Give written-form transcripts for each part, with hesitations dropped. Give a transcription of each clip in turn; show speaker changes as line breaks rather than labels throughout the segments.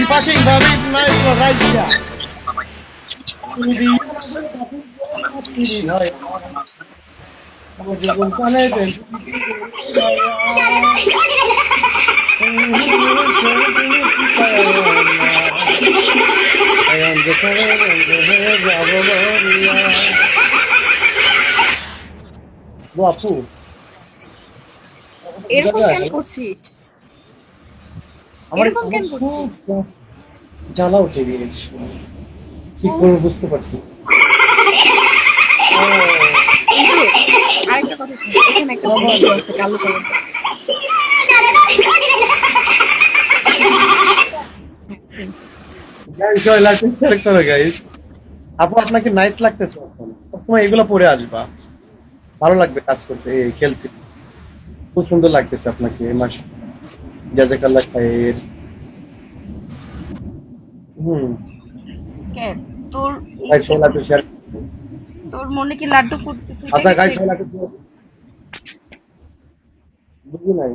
fucking David Nice Raja. আপু
এরকম কেন করছিস?
আমার
এরকম কেন
খুব
করছিস?
জ্বালা উঠে গিয়েছে, কি করবো বুঝতে পারছি।
কিন্তু আরেকটা কথা শুন, এখানে একটা বন্ধু আছে কালো কালো।
গাইস ওই লাইক শেয়ার করো গাইস। আপু আপনাকে নাইস লাগতেছে, এখন সবসময় এগুলো পরে আসবা, ভালো লাগবে কাজ করতে, খেলতে খুব সুন্দর লাগতেছে আপনাকে মাসা, জাজাকাল্লাহ খায়ের। হুম।
কে তোর
গাইস ওই লাইক শেয়ার।
তোর মনে কি লাড্ডু ফুটে
আচ্ছা
গেছে?
গাইস ওই লাইক বুঝি নাই।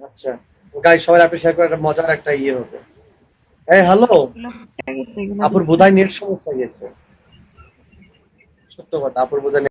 আচ্ছা গাইস সবাই আপনি শেয়ার করে একটা মজার একটা ইয়ে হবে। এই হ্যালো,
এগুলো ফুটে গেছে, এগুলো
আপুর বোধহয় নেট সমস্যা গেছে, সত্য কথা, আপুর বোধহয়